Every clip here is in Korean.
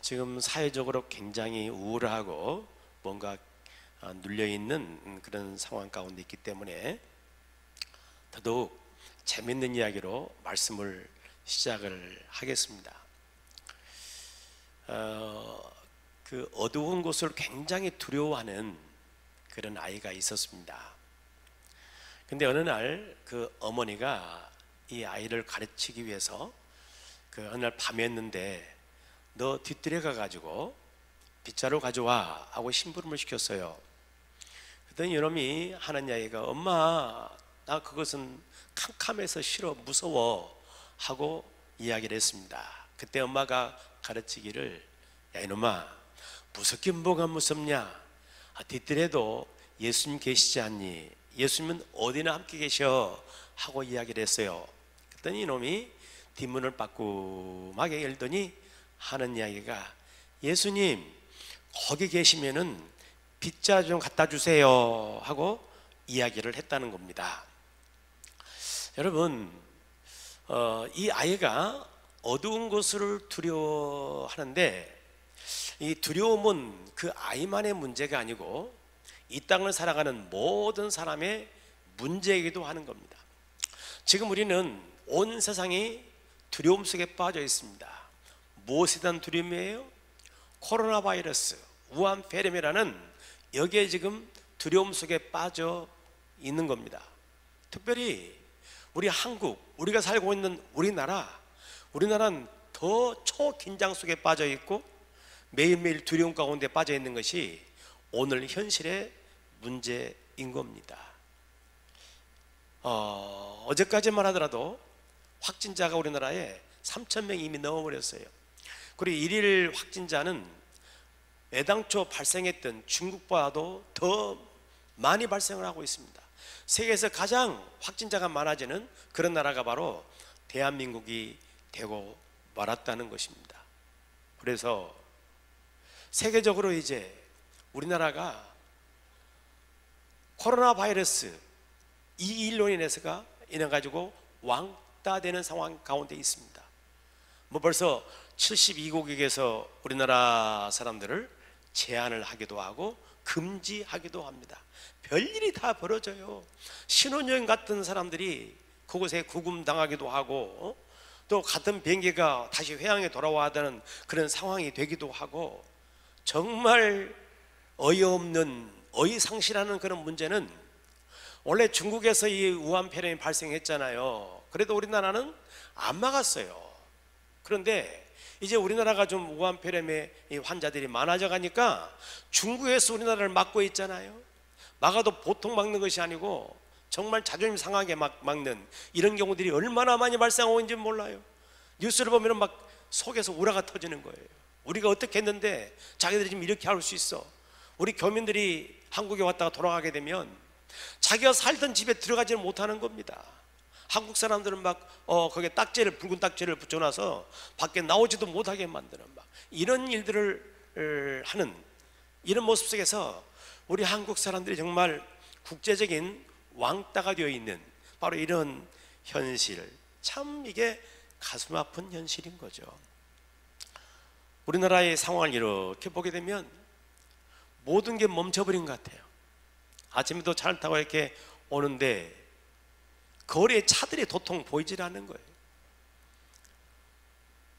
지금 사회적으로 굉장히 우울하고 뭔가 눌려있는 그런 상황 가운데 있기 때문에 더더욱 재밌는 이야기로 말씀을 시작을 하겠습니다. 그 어두운 곳을 굉장히 두려워하는 그런 아이가 있었습니다. 근데 어느 날 그 어머니가 이 아이를 가르치기 위해서 그 어느 날 밤이었는데 너 뒤뜰에 가가지고 빗자루 가져와 하고 심부름을 시켰어요. 그랬더니 이놈이 하는 이야기가 엄마 나 그것은 캄캄해서 싫어 무서워 하고 이야기를 했습니다. 그때 엄마가 가르치기를 야 이놈아 무섭긴 뭐가 무섭냐, 뒤뜰에도 예수님 계시지 않니? 예수님은 어디나 함께 계셔 하고 이야기를 했어요. 그랬더니 이놈이 뒷문을 빠꾸하게 열더니 하는 이야기가 예수님 거기 계시면은 빗자루 좀 갖다 주세요 하고 이야기를 했다는 겁니다. 여러분 이 아이가 어두운 곳을 두려워하는데 이 두려움은 그 아이만의 문제가 아니고 이 땅을 살아가는 모든 사람의 문제이기도 하는 겁니다. 지금 우리는 온 세상이 두려움 속에 빠져 있습니다. 무엇에 대한 두려움이에요? 코로나 바이러스, 우한 폐렴이라는 여기에 지금 두려움 속에 빠져 있는 겁니다. 특별히 우리 한국, 우리가 살고 있는 우리나라는 더 초긴장 속에 빠져 있고 매일매일 두려움 가운데 빠져 있는 것이 오늘 현실의 문제인 겁니다. 어제까지만 하더라도 확진자가 우리나라에 3,000명 이미 넘어버렸어요. 그리고 일일 확진자는 애당초 발생했던 중국보다도 더 많이 발생을 하고 있습니다. 세계에서 가장 확진자가 많아지는 그런 나라가 바로 대한민국이 되고 말았다는 것입니다. 그래서 세계적으로 이제 우리나라가 코로나 바이러스 이 일로 인해서가 인해가지고 왕따 되는 상황 가운데 있습니다. 벌써 72국에서 우리나라 사람들을 제한을 하기도 하고 금지하기도 합니다. 별일이 다 벌어져요. 신혼여행 갔던 사람들이 그곳에 구금당하기도 하고 또 같은 비행기가 다시 회항에 돌아와야 하는 그런 상황이 되기도 하고 정말 어이없는 어이상실하는 그런 문제는 원래 중국에서 이 우한 폐렴이 발생했잖아요. 그래도 우리나라는 안 막았어요. 그런데 이제 우리나라가 좀 우한 폐렴의 환자들이 많아져 가니까 중국에서 우리나라를 막고 있잖아요. 막아도 보통 막는 것이 아니고 정말 자존심 상하게 막는 이런 경우들이 얼마나 많이 발생하고 있는지 몰라요. 뉴스를 보면 막 속에서 우라가 터지는 거예요. 우리가 어떻게 했는데 자기들이 지금 이렇게 할 수 있어. 우리 교민들이 한국에 왔다가 돌아가게 되면 자기가 살던 집에 들어가지는 못하는 겁니다. 한국 사람들은 막 거기에 붉은 딱지를 붙여놔서 밖에 나오지도 못하게 만드는 막 이런 일들을 하는 이런 모습 속에서 우리 한국 사람들이 정말 국제적인 왕따가 되어 있는 바로 이런 현실, 참 이게 가슴 아픈 현실인 거죠. 우리나라의 상황을 이렇게 보게 되면 모든 게 멈춰버린 것 같아요. 아침에도 차를 타고 이렇게 오는데 거리에 차들이 도통 보이질 않는 거예요.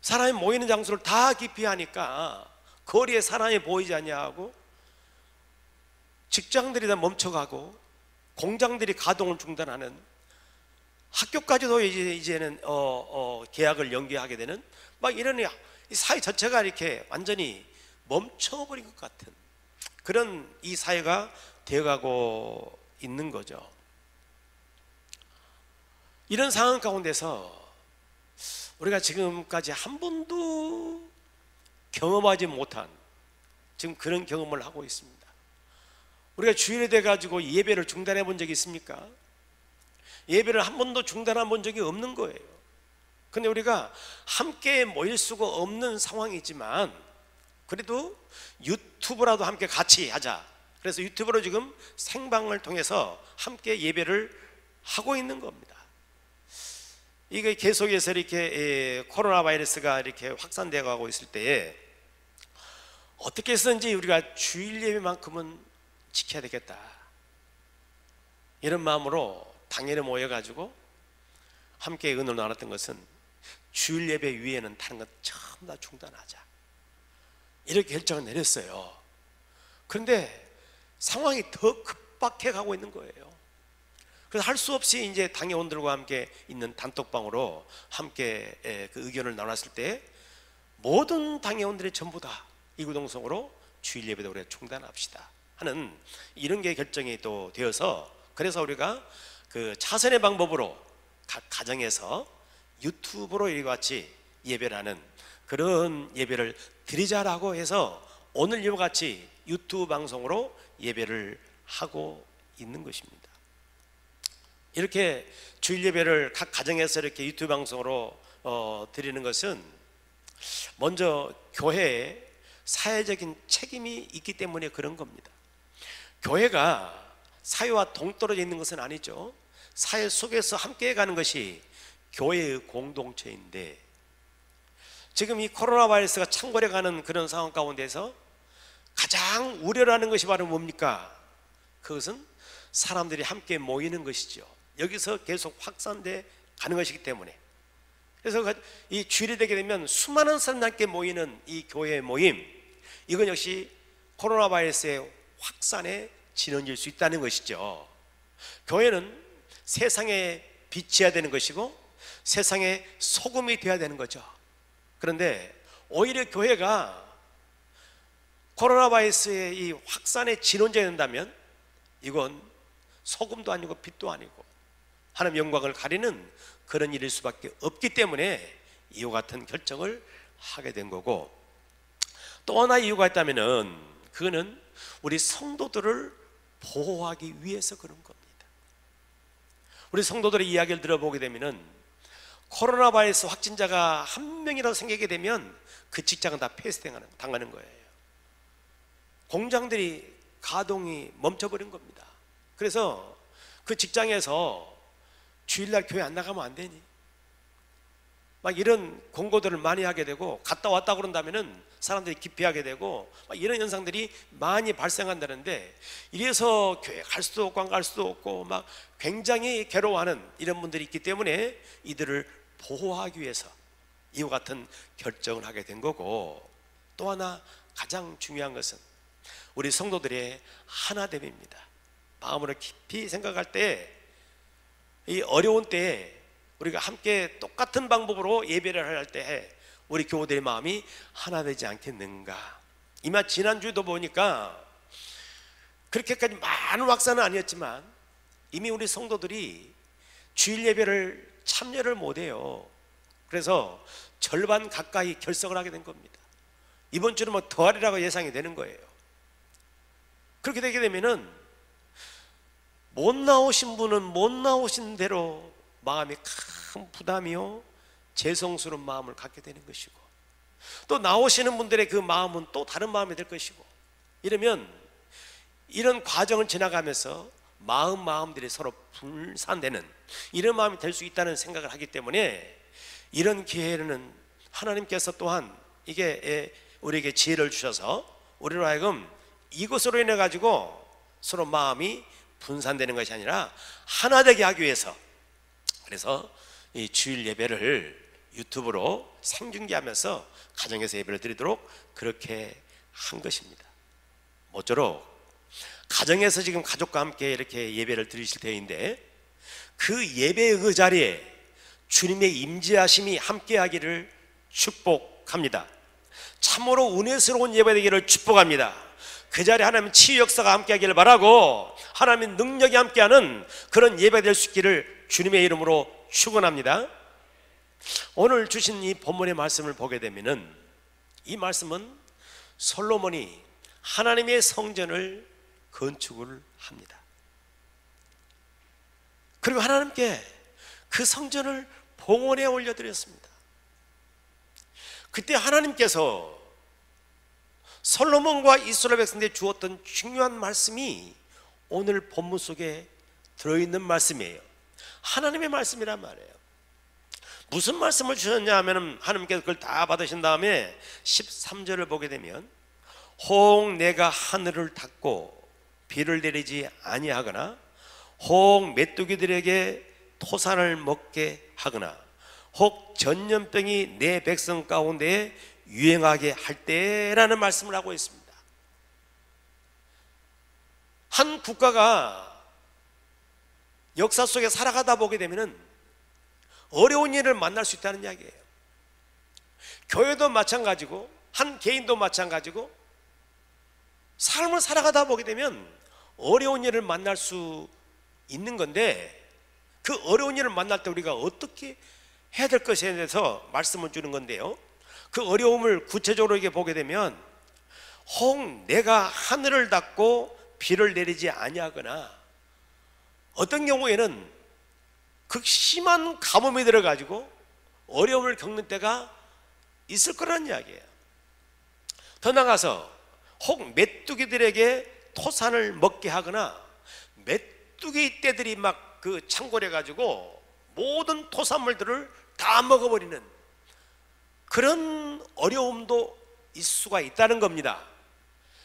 사람이 모이는 장소를 다 기피하니까 거리에 사람이 보이지 않냐고 직장들이 다 멈춰가고 공장들이 가동을 중단하는 학교까지도 이제는 계약을 연기하게 되는 막 이런 이 사회 자체가 이렇게 완전히 멈춰버린 것 같은 그런 이 사회가 되어가고 있는 거죠. 이런 상황 가운데서 우리가 지금까지 한 번도 경험하지 못한 지금 그런 경험을 하고 있습니다. 우리가 주일에 돼가지고 예배를 중단해 본 적이 있습니까? 예배를 한 번도 중단해 본 적이 없는 거예요. 근데 우리가 함께 모일 수가 없는 상황이지만 그래도 유튜브라도 함께 같이 하자. 그래서 유튜브로 지금 생방을 통해서 함께 예배를 하고 있는 겁니다. 이게 계속해서 이렇게 코로나 바이러스가 이렇게 확산되어 가고 있을 때에 어떻게 해서든지 우리가 주일 예배만큼은 지켜야 되겠다, 이런 마음으로 당일에 모여가지고 함께 은혜를 나눴던 것은 주일 예배 위에는 다른 것 전부 다 중단하자, 이렇게 결정을 내렸어요. 그런데 상황이 더 급박해 가고 있는 거예요. 그래서 할 수 없이 이제 당회원들과 함께 있는 단톡방으로 함께 그 의견을 나눴을 때 모든 당회원들이 전부 다 이구동성으로 주일 예배도 우리가 중단합시다 하는 이런 게 결정이 또 되어서, 그래서 우리가 그 차선의 방법으로 각 가정에서 유튜브로 이와 같이 예배를 하는 그런 예배를 드리자라고 해서 오늘 이와 같이 유튜브 방송으로 예배를 하고 있는 것입니다. 이렇게 주일 예배를 각 가정에서 이렇게 유튜브 방송으로 드리는 것은 먼저 교회에 사회적인 책임이 있기 때문에 그런 겁니다. 교회가 사회와 동떨어져 있는 것은 아니죠. 사회 속에서 함께 가는 것이 교회의 공동체인데, 지금 이 코로나 바이러스가 창궐해가는 그런 상황 가운데서 가장 우려하는 것이 바로 뭡니까? 그것은 사람들이 함께 모이는 것이죠. 여기서 계속 확산돼 가는 것이기 때문에, 그래서 이 주일이 되게 되면 수많은 사람들이 함께 모이는 이 교회의 모임, 이건 역시 코로나 바이러스의 확산에 진원일 수 있다는 것이죠. 교회는 세상에 빛이어야 되는 것이고 세상에 소금이 되어야 되는 거죠. 그런데 오히려 교회가 코로나 바이러스의 이 확산에 진원되어야 된다면 이건 소금도 아니고 빛도 아니고 하나님 영광을 가리는 그런 일일 수밖에 없기 때문에 이와 같은 결정을 하게 된 거고, 또 하나 이유가 있다면은 그거는 우리 성도들을 보호하기 위해서 그런 겁니다. 우리 성도들의 이야기를 들어보게 되면은 코로나 바이러스 확진자가 한 명이라도 생기게 되면 그 직장은 다 폐쇄당하는 거예요. 공장들이 가동이 멈춰버린 겁니다. 그래서 그 직장에서 주일날 교회 안 나가면 안 되니? 막 이런 공고들을 많이 하게 되고, 갔다 왔다 그런다면은 사람들이 기피하게 되고, 막 이런 현상들이 많이 발생한다는데, 이래서 교회 갈 수도 없고 안 갈 수도 없고 막 굉장히 괴로워하는 이런 분들이 있기 때문에 이들을 보호하기 위해서 이와 같은 결정을 하게 된 거고, 또 하나 가장 중요한 것은 우리 성도들의 하나됨입니다. 마음으로 깊이 생각할 때, 이 어려운 때에 우리가 함께 똑같은 방법으로 예배를 할 때 우리 교우들의 마음이 하나 되지 않겠는가. 이마 지난주도 보니까 그렇게까지 많은 확산은 아니었지만 이미 우리 성도들이 주일 예배를 참여를 못해요. 그래서 절반 가까이 결석을 하게 된 겁니다. 이번 주는 뭐 더하리라고 예상이 되는 거예요. 그렇게 되게 되면은 못 나오신 분은 못 나오신 대로 마음이 큰 부담이요 죄송스러운 마음을 갖게 되는 것이고, 또 나오시는 분들의 그 마음은 또 다른 마음이 될 것이고, 이러면 이런 과정을 지나가면서 마음들이 서로 분산되는 이런 마음이 될 수 있다는 생각을 하기 때문에, 이런 기회에는 하나님께서 또한 이게 우리에게 지혜를 주셔서 우리로 하여금 이것으로 인해 가지고 서로 마음이 분산되는 것이 아니라 하나 되게 하기 위해서, 그래서 이 주일 예배를 유튜브로 생중계하면서 가정에서 예배를 드리도록 그렇게 한 것입니다. 모쪼록 가정에서 지금 가족과 함께 이렇게 예배를 드리실 때인데, 그 예배의 그 자리에 주님의 임재하심이 함께하기를 축복합니다. 참으로 은혜스러운 예배 되기를 축복합니다. 그 자리에 하나님 치유 역사가 함께하기를 바라고, 하나님의 능력이 함께하는 그런 예배 될 수 있기를 주님의 이름으로 축원합니다. 오늘 주신 이 본문의 말씀을 보게 되면은, 이 말씀은 솔로몬이 하나님의 성전을 건축을 합니다. 그리고 하나님께 그 성전을 봉헌에 올려드렸습니다. 그때 하나님께서 솔로몬과 이스라엘 백성들에게 주었던 중요한 말씀이 오늘 본문 속에 들어있는 말씀이에요. 하나님의 말씀이란 말이에요. 무슨 말씀을 주셨냐 하면, 하나님께서 그걸 다 받으신 다음에 13절을 보게 되면, 혹 내가 하늘을 닫고 비를 내리지 아니하거나 혹 메뚜기들에게 토산을 먹게 하거나 혹 전염병이 내 백성 가운데 유행하게 할 때라는 말씀을 하고 있습니다. 한 국가가 역사 속에 살아가다 보게 되면 어려운 일을 만날 수 있다는 이야기예요. 교회도 마찬가지고 한 개인도 마찬가지고 삶을 살아가다 보게 되면 어려운 일을 만날 수 있는 건데, 그 어려운 일을 만날 때 우리가 어떻게 해야 될 것에 대해서 말씀을 주는 건데요, 그 어려움을 구체적으로 이렇게 보게 되면 혹 내가 하늘을 닫고 비를 내리지 아니하거나, 어떤 경우에는 극심한 가뭄이 들어가지고 어려움을 겪는 때가 있을 거라는 이야기예요. 더 나가서 혹 메뚜기들에게 토산을 먹게 하거나, 메뚜기 떼들이 막 그 창궐해 가지고 모든 토산물들을 다 먹어버리는 그런 어려움도 있을 수가 있다는 겁니다.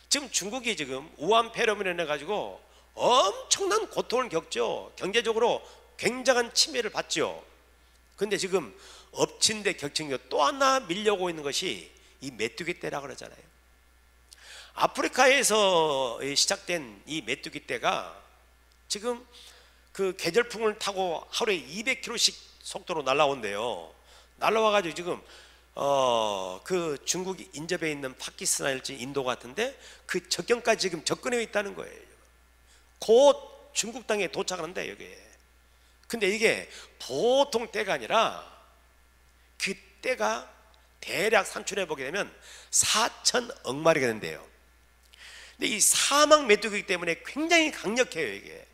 지금 중국이 지금 우한 폐렴으로 인해 가지고 엄청난 고통을 겪죠. 경제적으로 굉장한 침해를 받죠. 그런데 지금 엎친 데 겹친 게 또 하나 밀려오고 있는 것이 이 메뚜기 떼라 그러잖아요. 아프리카에서 시작된 이 메뚜기 떼가 지금 그 계절풍을 타고 하루에 200km씩 속도로 날아온대요. 날아와가지고 지금 그 중국이 인접해 있는 파키스탄일지 인도 같은데 그 접경까지 지금 접근해 있다는 거예요. 곧 중국 땅에 도착하는데 여기에. 근데 이게 보통 떼가 아니라 그 떼가 대략 산출해 보게 되면 4천억 마리가 된대요. 근데 이 사막 메뚜기 때문에 굉장히 강력해요. 이게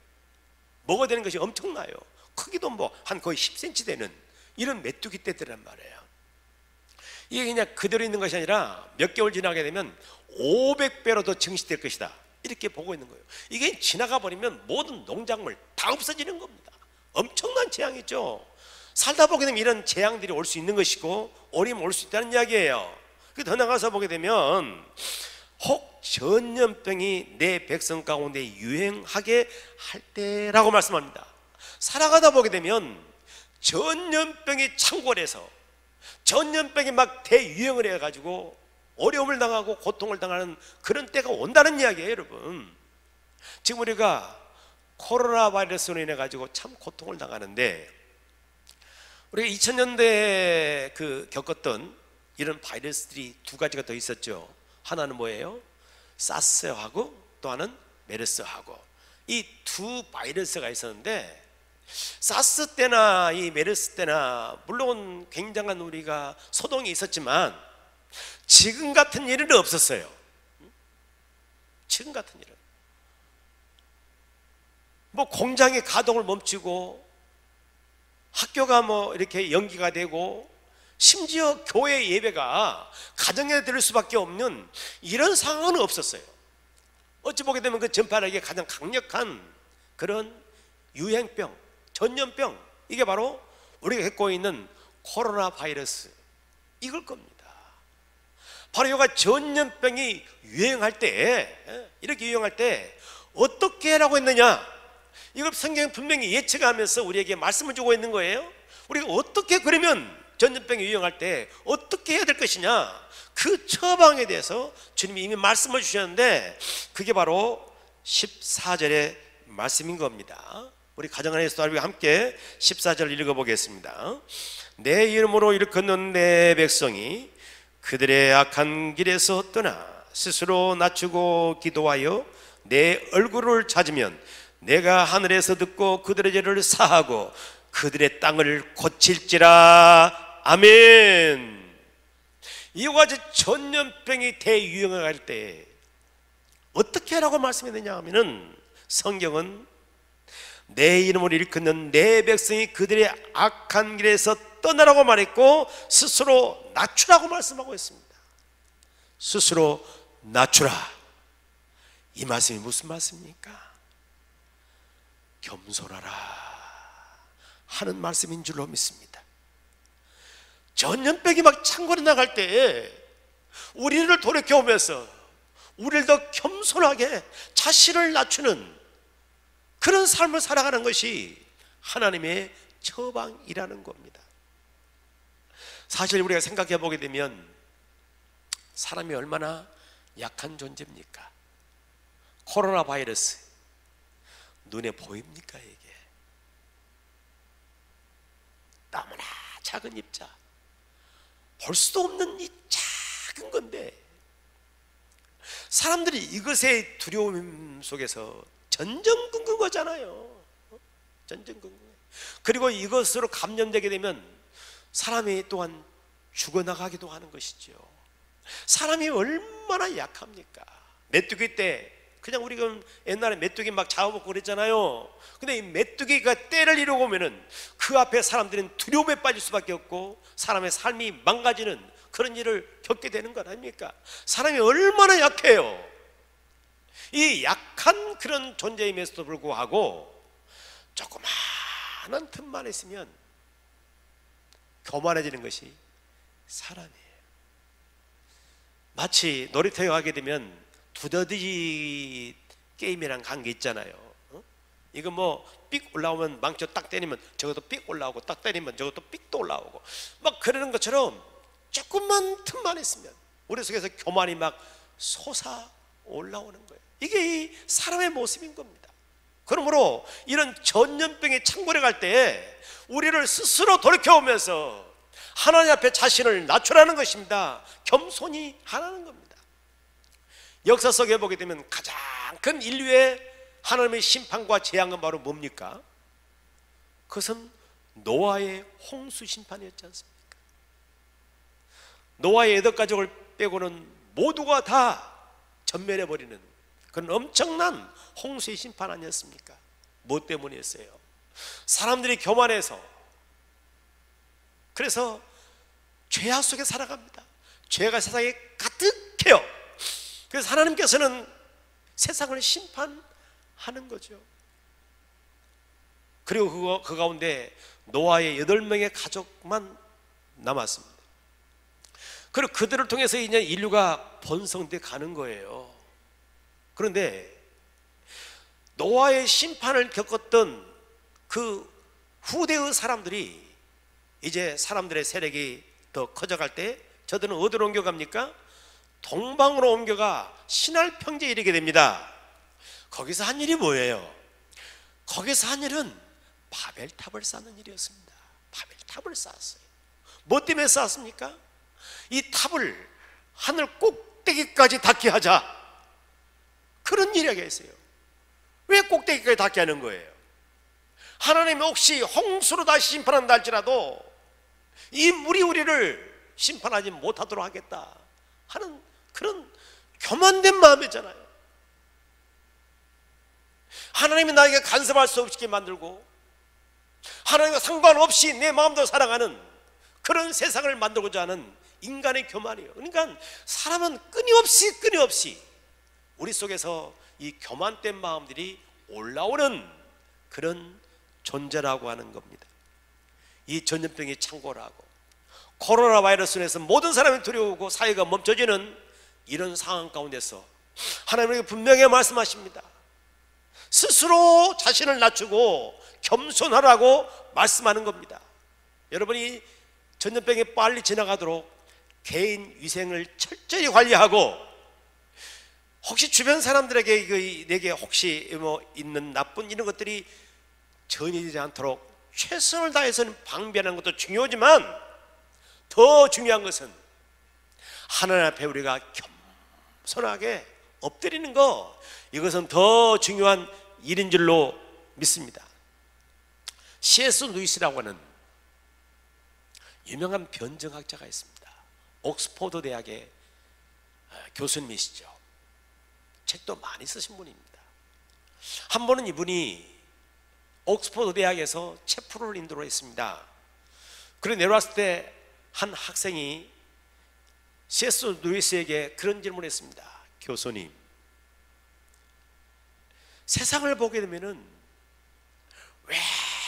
먹어야 되는 것이 엄청나요. 크기도 뭐 한 거의 10cm 되는 이런 메뚜기 떼들란 말이에요. 이게 그냥 그대로 있는 것이 아니라 몇 개월 지나게 되면 500배로 더 증식될 것이다, 이렇게 보고 있는 거예요. 이게 지나가 버리면 모든 농작물 다 없어지는 겁니다. 엄청난 재앙이죠. 살다 보게 되면 이런 재앙들이 올 수 있는 것이고 어려움이 올 수 있다는 이야기예요. 더 나가서 보게 되면 혹 전염병이 내 백성 가운데 유행하게 할 때라고 말씀합니다. 살아가다 보게 되면 전염병이 창궐해서 전염병이 막 대유행을 해가지고 어려움을 당하고 고통을 당하는 그런 때가 온다는 이야기예요. 여러분, 지금 우리가 코로나 바이러스로 인해 가지고 참 고통을 당하는데, 우리가 2000년대에 겪었던 이런 바이러스들이 두 가지가 더 있었죠. 하나는 뭐예요? 사스하고 또 하나는 메르스하고, 이 두 바이러스가 있었는데, 사스 때나 이 메르스 때나 물론 굉장한 우리가 소동이 있었지만 지금 같은 일은 없었어요. 지금 같은 일은 뭐 공장의 가동을 멈추고 학교가 뭐 이렇게 연기가 되고 심지어 교회 예배가 가정에 드릴 수밖에 없는 이런 상황은 없었어요. 어찌 보게 되면 그 전파력이 가장 강력한 그런 유행병, 전염병, 이게 바로 우리가 겪고 있는 코로나 바이러스, 이걸 겁니다. 바로 이가 전염병이 유행할 때, 이렇게 유행할 때 어떻게 하라고 했느냐, 이걸 성경은 분명히 예측하면서 우리에게 말씀을 주고 있는 거예요. 우리가 어떻게, 그러면 전염병이 유행할 때 어떻게 해야 될 것이냐, 그 처방에 대해서 주님이 이미 말씀을 주셨는데 그게 바로 14절의 말씀인 겁니다. 우리 가정 안에서 함께 14절 읽어보겠습니다. 내 이름으로 일컫는 내 백성이 그들의 악한 길에서 떠나 스스로 낮추고 기도하여 내 얼굴을 찾으면 내가 하늘에서 듣고 그들의 죄를 사하고 그들의 땅을 고칠지라. 아멘. 이와 같이 전염병이 대유행할 때 어떻게 하라고 말씀했느냐 하면은, 성경은 내 이름을 일컫는 내 백성이 그들의 악한 길에서 떠나라고 말했고 스스로 낮추라고 말씀하고 있습니다. 스스로 낮추라, 이 말씀이 무슨 말씀입니까? 겸손하라 하는 말씀인 줄로 믿습니다. 전염병이 막 창궐해 나갈 때 우리를 돌이켜오면서 우리를 더 겸손하게 자신을 낮추는 그런 삶을 살아가는 것이 하나님의 처방이라는 겁니다. 사실 우리가 생각해 보게 되면 사람이 얼마나 약한 존재입니까? 코로나 바이러스 눈에 보입니까? 이게 너무나 작은 입자, 볼 수도 없는 이 작은 건데 사람들이 이것의 두려움 속에서 전전긍긍 거잖아요. 전전긍긍. 그리고 이것으로 감염되게 되면 사람이 또한 죽어나가기도 하는 것이죠. 사람이 얼마나 약합니까? 메뚜기 때 그냥 우리가 옛날에 메뚜기 막 잡아먹고 그랬잖아요. 근데 이 메뚜기가 때를 이루고 오면은 그 앞에 사람들은 두려움에 빠질 수밖에 없고 사람의 삶이 망가지는 그런 일을 겪게 되는 것 아닙니까? 사람이 얼마나 약해요. 이 약한 그런 존재임에도 불구하고 조그마한 틈만 있으면 교만해지는 것이 사람이에요. 마치 놀이터에 가게 되면 두더지 게임이랑 한 게 있잖아요. 이거 뭐 삑 올라오면 망쳐 딱 때리면 저것도 삑 올라오고, 딱 때리면 저것도 삑 또 올라오고, 막 그러는 것처럼 조금만 틈만 있으면 우리 속에서 교만이 막 솟아 올라오는 거예요. 이게 이 사람의 모습인 겁니다. 그러므로 이런 전염병의 창궐에 갈 때 우리를 스스로 돌이켜오면서 하나님 앞에 자신을 낮추라는 것입니다. 겸손히 하라는 겁니다. 역사 속에 보게 되면 가장 큰 인류의 하나님의 심판과 재앙은 바로 뭡니까? 그것은 노아의 홍수 심판이었지 않습니까? 노아의 8가족을 빼고는 모두가 다 전멸해버리는 그런 엄청난 홍수의 심판 아니었습니까? 뭐 때문이었어요? 사람들이 교만해서, 그래서 죄악 속에 살아갑니다. 죄가 세상에 가득해요. 그래서 하나님께서는 세상을 심판하는 거죠. 그리고 그 가운데 노아의 8명의 가족만 남았습니다. 그리고 그들을 통해서 이제 인류가 번성돼 가는 거예요. 그런데 노아의 심판을 겪었던 그 후대의 사람들이 이제 사람들의 세력이 더 커져갈 때 저들은 어디로 옮겨갑니까? 동방으로 옮겨가 신할 평지에 이르게 됩니다. 거기서 한 일이 뭐예요? 거기서 한 일은 바벨탑을 쌓는 일이었습니다. 바벨탑을 쌓았어요. 뭐 때문에 쌓았습니까? 이 탑을 하늘 꼭대기까지 닿게 하자, 그런 이야기가 있어요. 왜 꼭대기까지 닿게 하는 거예요? 하나님이 혹시 홍수로 다시 심판한다 할지라도 이 물이 우리를 심판하지 못하도록 하겠다 하는 그런 교만된 마음이잖아요. 하나님이 나에게 간섭할 수 없게 만들고 하나님과 상관없이 내 마음대로 살아가는 그런 세상을 만들고자 하는 인간의 교만이에요. 그러니까 사람은 끊임없이 우리 속에서 이 교만된 마음들이 올라오는 그런 존재라고 하는 겁니다. 이 전염병이 창궐하고 코로나 바이러스로 해서 모든 사람이 두려우고 사회가 멈춰지는 이런 상황 가운데서 하나님에게 분명히 말씀하십니다. 스스로 자신을 낮추고 겸손하라고 말씀하는 겁니다. 여러분이 전염병이 빨리 지나가도록 개인 위생을 철저히 관리하고, 혹시 주변 사람들에게 내게 혹시 뭐 있는 나쁜 이런 것들이 전이되지 않도록 최선을 다해서는 방비하는 것도 중요하지만 더 중요한 것은 하나님 앞에 우리가 겸손하게 엎드리는 것, 이것은 더 중요한 일인 줄로 믿습니다. C.S. 루이스라고 하는 유명한 변증학자가 있습니다. 옥스퍼드 대학의 교수님이시죠. 책도 많이 쓰신 분입니다. 한 번은 이분이 옥스퍼드 대학에서 책 프로를 인도를 했습니다. 그리고 내려왔을 때 한 학생이 C.S. 루이스에게 그런 질문을 했습니다. 교수님, 세상을 보게 되면은 왜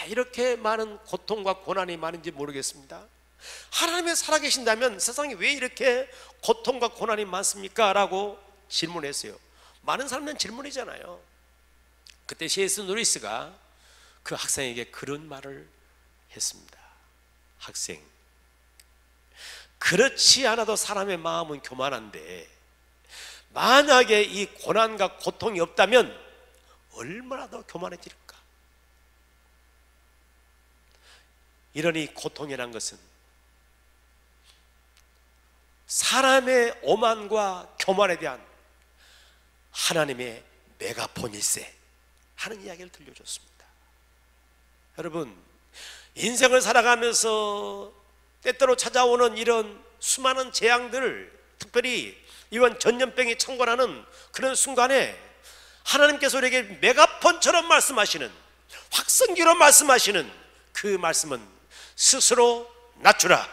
이렇게 많은 고통과 고난이 많은지 모르겠습니다. 하나님이 살아계신다면 세상에 왜 이렇게 고통과 고난이 많습니까? 라고 질문했어요. 많은 사람들은 질문이잖아요. 그때 C.S. 루이스가 그 학생에게 그런 말을 했습니다. 학생, 그렇지 않아도 사람의 마음은 교만한데 만약에 이 고난과 고통이 없다면 얼마나 더 교만해질까? 이러니 고통이란 것은 사람의 오만과 교만에 대한 하나님의 메가폰일세 하는 이야기를 들려줬습니다. 여러분, 인생을 살아가면서 때때로 찾아오는 이런 수많은 재앙들, 특별히 이번 전염병이 창궐하는 그런 순간에 하나님께서 우리에게 메가폰처럼 말씀하시는, 확성기로 말씀하시는 그 말씀은 스스로 낮추라,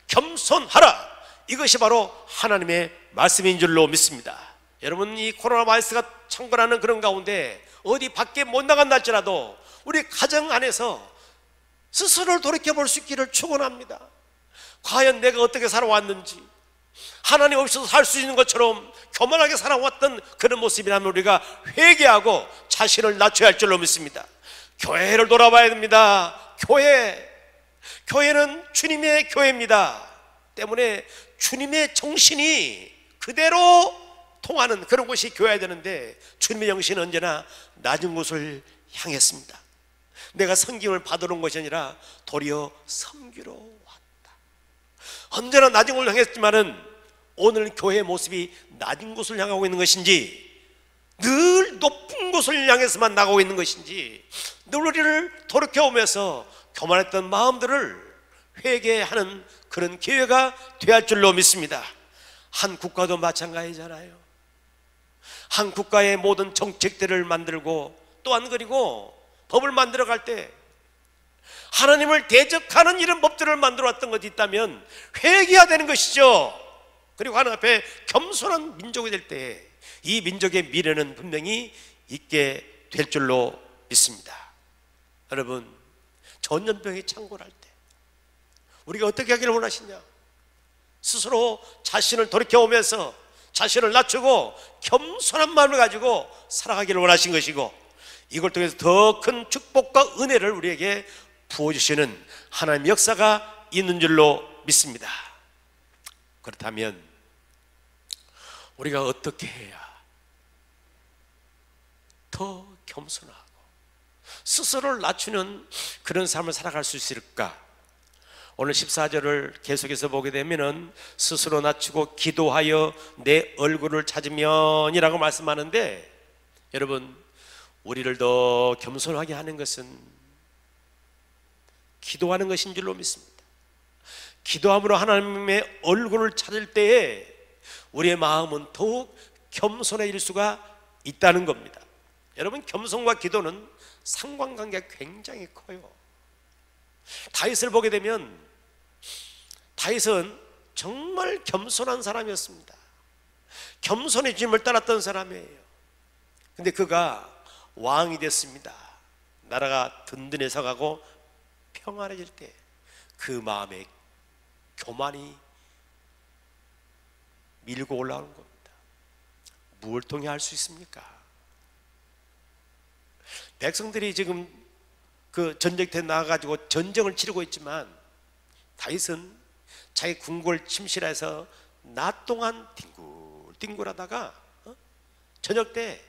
겸손하라, 이것이 바로 하나님의 말씀인 줄로 믿습니다. 여러분, 이 코로나 바이러스가 창궐하는 그런 가운데 어디 밖에 못 나간다 할지라도 우리 가정 안에서 스스로를 돌이켜볼 수 있기를 축원합니다. 과연 내가 어떻게 살아왔는지, 하나님 없이도 살 수 있는 것처럼 교만하게 살아왔던 그런 모습이라면 우리가 회개하고 자신을 낮춰야 할 줄로 믿습니다. 교회를 돌아봐야 됩니다. 교회는 주님의 교회입니다. 때문에 주님의 정신이 그대로 통하는 그런 곳이 교회야 되는데 주님의 정신은 언제나 낮은 곳을 향했습니다. 내가 섬김을 받으러 온 것이 아니라 도리어 섬기러 왔다. 언제나 낮은 곳을 향했지만은 오늘 교회의 모습이 낮은 곳을 향하고 있는 것인지 늘 높은 곳을 향해서만 나가고 있는 것인지 늘 우리를 돌이켜오면서 교만했던 마음들을 회개하는 그런 기회가 되어야 할 줄로 믿습니다. 한 국가도 마찬가지잖아요. 한 국가의 모든 정책들을 만들고 또한 그리고 법을 만들어 갈 때 하나님을 대적하는 이런 법들을 만들어 왔던 것이 있다면 회개해야 되는 것이죠. 그리고 하나님 앞에 겸손한 민족이 될 때 이 민족의 미래는 분명히 있게 될 줄로 믿습니다. 여러분, 전염병이 창궐할 때 우리가 어떻게 하기를 원하시냐? 스스로 자신을 돌이켜오면서 자신을 낮추고 겸손한 마음을 가지고 살아가기를 원하신 것이고, 이걸 통해서 더 큰 축복과 은혜를 우리에게 부어주시는 하나님의 역사가 있는 줄로 믿습니다. 그렇다면 우리가 어떻게 해야 더 겸손하고 스스로를 낮추는 그런 삶을 살아갈 수 있을까? 오늘 14절을 계속해서 보게 되면은 스스로 낮추고 기도하여 내 얼굴을 찾으면 이라고 말씀하는데, 여러분, 우리를 더 겸손하게 하는 것은 기도하는 것인 줄로 믿습니다. 기도함으로 하나님의 얼굴을 찾을 때에 우리의 마음은 더욱 겸손해질 수가 있다는 겁니다. 여러분, 겸손과 기도는 상관관계가 굉장히 커요. 다윗을 보게 되면 다윗은 정말 겸손한 사람이었습니다. 겸손의 주님을 따랐던 사람이에요. 근데 그가 왕이 됐습니다. 나라가 든든해서 가고 평안해질 때 그 마음에 교만이 밀고 올라오는 겁니다. 무엇을 통해 할 수 있습니까? 백성들이 지금 그 전쟁터에 나가가지고 전쟁을 치르고 있지만 다윗은 자기 궁궐 침실에서 낮 동안 뒹굴뒹굴하다가 저녁 때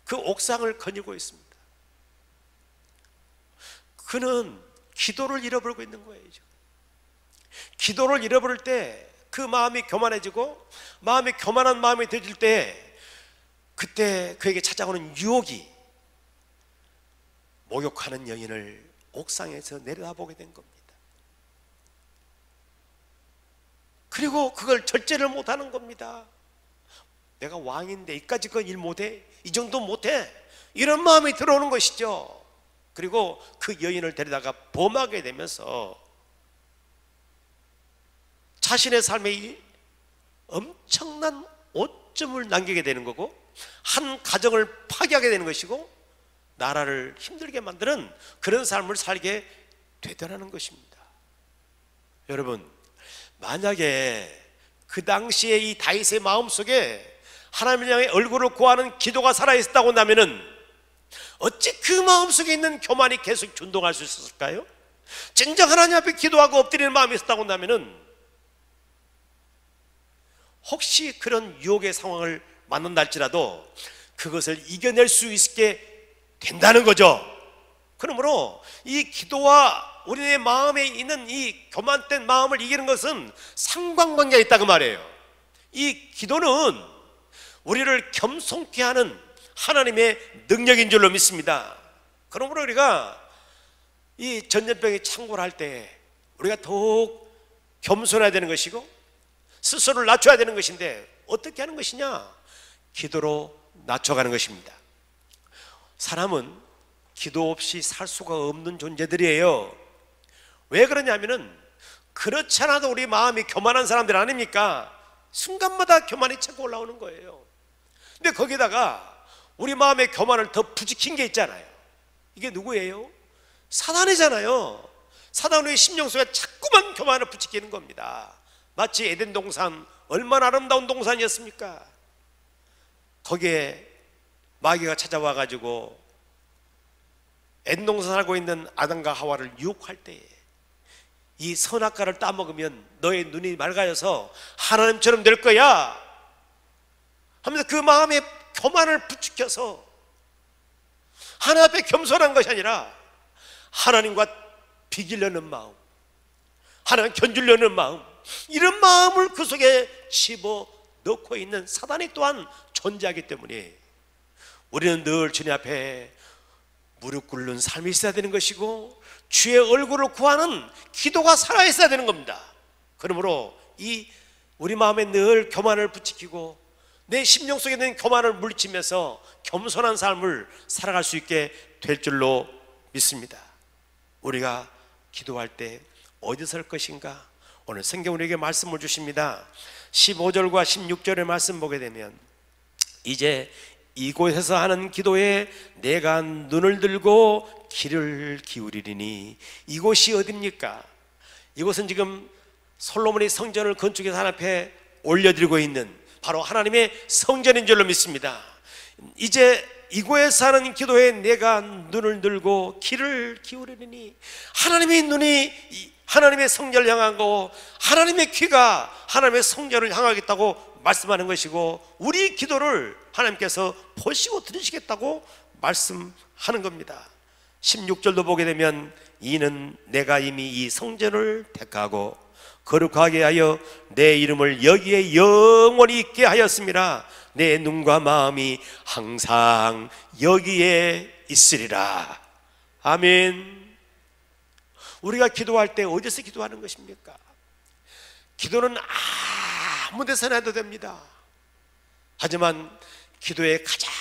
그 옥상을 거닐고 있습니다. 그는 기도를 잃어버리고 있는 거예요. 지금. 기도를 잃어버릴 때 그 마음이 교만해지고 마음이 교만한 마음이 되질 때 그때 그에게 찾아오는 유혹이 목욕하는 여인을 옥상에서 내려다보게 된 겁니다. 그리고 그걸 절제를 못하는 겁니다. 내가 왕인데 이까지 그 일 못해? 이 정도 못해? 이런 마음이 들어오는 것이죠. 그리고 그 여인을 데려다가 범하게 되면서 자신의 삶에 엄청난 오점을 남기게 되는 거고, 한 가정을 파괴하게 되는 것이고, 나라를 힘들게 만드는 그런 삶을 살게 되더라는 것입니다. 여러분, 만약에 그 당시에 이 다윗의 마음속에 하나님을 향해 얼굴을 구하는 기도가 살아있었다고 한다면은 어찌 그 마음속에 있는 교만이 계속 준동할 수 있었을까요? 진정 하나님 앞에 기도하고 엎드리는 마음이 있었다고 한다면은 혹시 그런 유혹의 상황을 만난다 할지라도 그것을 이겨낼 수 있게 된다는 거죠. 그러므로 이 기도와 우리의 마음에 있는 이 교만된 마음을 이기는 것은 상관관계가 있다 그 말이에요. 이 기도는 우리를 겸손케 하는 하나님의 능력인 줄로 믿습니다. 그러므로 우리가 이 전염병에 창궐할 때 우리가 더욱 겸손해야 되는 것이고 스스로를 낮춰야 되는 것인데 어떻게 하는 것이냐? 기도로 낮춰가는 것입니다. 사람은 기도 없이 살 수가 없는 존재들이에요. 왜 그러냐면은 그렇지 않아도 우리 마음이 교만한 사람들 아닙니까? 순간마다 교만이 차고 올라오는 거예요. 근데 거기다가 우리 마음의 교만을 더 부추긴 게 있잖아요. 이게 누구예요? 사단이잖아요. 사단의 심령 속에 자꾸만 교만을 부추기는 겁니다. 마치 에덴 동산, 얼마나 아름다운 동산이었습니까? 거기에 마귀가 찾아와 가지고 에덴 동산 살고 있는 아담과 하와를 유혹할 때에 이 선악과를 따먹으면 너의 눈이 맑아져서 하나님처럼 될 거야 하면서 그 마음에 교만을 부추겨서 하나님 앞에 겸손한 것이 아니라 하나님과 비기려는 마음, 하나님 견주려는 마음, 이런 마음을 그 속에 집어넣고 있는 사단이 또한 존재하기 때문에 우리는 늘 주님 앞에 무릎 꿇는 삶이 있어야 되는 것이고 주의 얼굴을 구하는 기도가 살아있어야 되는 겁니다. 그러므로 이 우리 마음에 늘 교만을 부추기고 내 심령 속에 있는 교만을 물리치면서 겸손한 삶을 살아갈 수 있게 될 줄로 믿습니다. 우리가 기도할 때 어디서 할 것인가? 오늘 성경 우리에게 말씀을 주십니다. 15절과 16절의 말씀 보게 되면 이제 이곳에서 하는 기도에 내가 눈을 들고 귀를 기울이리니. 이곳이 어디입니까? 이곳은 지금 솔로몬이 성전을 건축해서 하나님 앞에 올려드리고 있는 바로 하나님의 성전인 줄로 믿습니다. 이제 이곳에서 하는 기도에 내가 눈을 들고 귀를 기울이리니, 하나님의 눈이 하나님의 성전을 향한 거고 하나님의 귀가 하나님의 성전을 향하겠다고 말씀하는 것이고 우리 기도를 하나님께서 보시고 들으시겠다고 말씀하는 겁니다. 16절도 보게 되면 이는 내가 이미 이 성전을 택하고 거룩하게 하여 내 이름을 여기에 영원히 있게 하였음이라. 내 눈과 마음이 항상 여기에 있으리라. 아멘. 우리가 기도할 때 어디서 기도하는 것입니까? 기도는 아무 데서나 해도 됩니다. 하지만 기도의 가장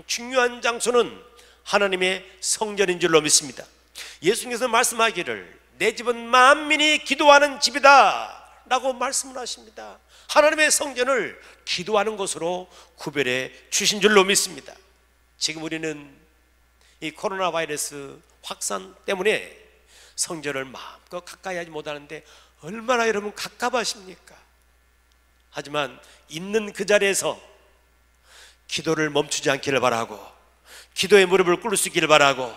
중요한 장소는 하나님의 성전인 줄로 믿습니다. 예수님께서 말씀하기를 내 집은 만민이 기도하는 집이다 라고 말씀을 하십니다. 하나님의 성전을 기도하는 곳으로 구별해 주신 줄로 믿습니다. 지금 우리는 이 코로나 바이러스 확산 때문에 성전을 마음껏 가까이 하지 못하는데 얼마나 여러분 갑갑하십니까? 하지만 있는 그 자리에서 기도를 멈추지 않기를 바라고 기도의 무릎을 꿇을 수 있기를 바라고,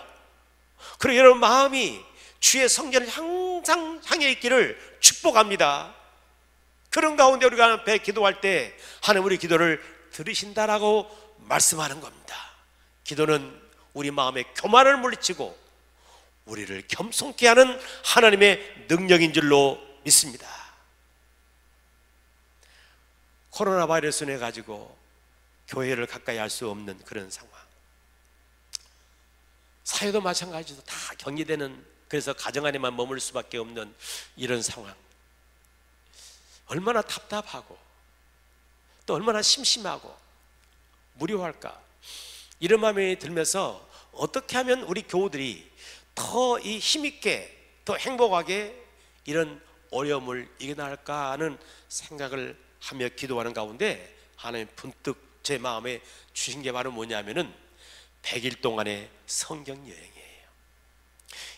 그리고 여러분 마음이 주의 성전을 항상 향해 있기를 축복합니다. 그런 가운데 우리가 앞에 기도할 때 하나님 우리 기도를 들으신다라고 말씀하는 겁니다. 기도는 우리 마음의 교만을 물리치고 우리를 겸손케 하는 하나님의 능력인 줄로 믿습니다. 코로나 바이러스로 해가지고 교회를 가까이 할 수 없는 그런 상황, 사회도 마찬가지로 다 격리되는, 그래서 가정 안에만 머물 수밖에 없는 이런 상황, 얼마나 답답하고 또 얼마나 심심하고 무료할까, 이런 마음이 들면서 어떻게 하면 우리 교우들이 더 이 힘있게 더 행복하게 이런 어려움을 이겨나갈까 하는 생각을 하며 기도하는 가운데 하나님 분뜩 제 마음에 주신 게 바로 뭐냐면은 100일 동안의 성경 여행이에요.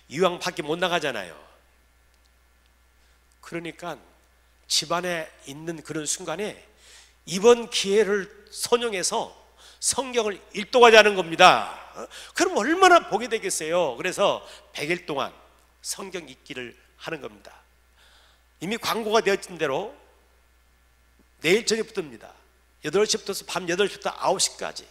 이왕 밖에 못 나가잖아요. 그러니까 집안에 있는 그런 순간에 이번 기회를 선용해서 성경을 읽도록 겁니다. 그럼 얼마나 복이 되겠어요. 그래서 100일 동안 성경 읽기를 하는 겁니다. 이미 광고가 되어진 대로 내일 저녁부터입니다. 8시부터 밤 8시부터 9시까지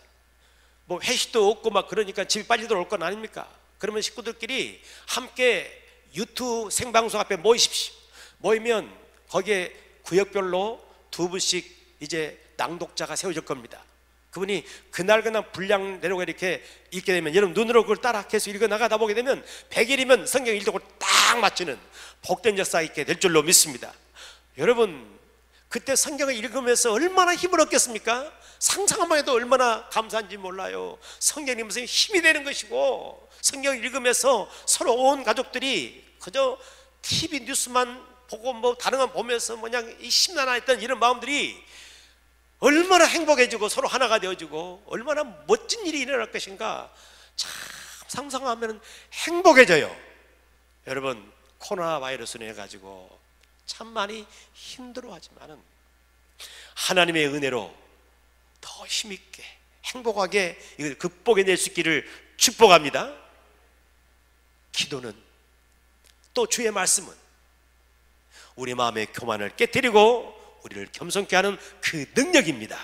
뭐 회식도 없고 막 그러니까 집에 빨리 들어올 건 아닙니까? 그러면 식구들끼리 함께 유튜브 생방송 앞에 모이십시오. 모이면 거기에 구역별로 2분씩 이제 낭독자가 세워질 겁니다. 그분이 그날 분량 내려고 이렇게 읽게 되면 여러분 눈으로 그걸 따라 계속 읽어 나가다 보게 되면 100일이면 성경 일독을 딱 맞추는 복된 역사 있게 될 줄로 믿습니다. 여러분 그때 성경을 읽으면서 얼마나 힘을 얻겠습니까? 상상만 해도 얼마나 감사한지 몰라요. 성경이 무슨 힘이 되는 것이고, 성경을 읽으면서 서로 온 가족들이 그저 TV 뉴스만 보고 뭐 다른 건 보면서 그냥 심란했던 이런 마음들이 얼마나 행복해지고 서로 하나가 되어지고 얼마나 멋진 일이 일어날 것인가 참 상상하면 행복해져요. 여러분 코로나 바이러스로 해가지고 참 많이 힘들어하지만은 하나님의 은혜로 더 힘있게 행복하게 이걸 극복해낼 수 있기를 축복합니다. 기도는 또 주의 말씀은 우리 마음의 교만을 깨뜨리고 우리를 겸손케 하는 그 능력입니다.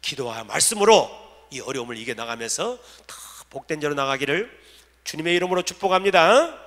기도와 말씀으로 이 어려움을 이겨나가면서 더 복된 자로 나가기를 주님의 이름으로 축복합니다.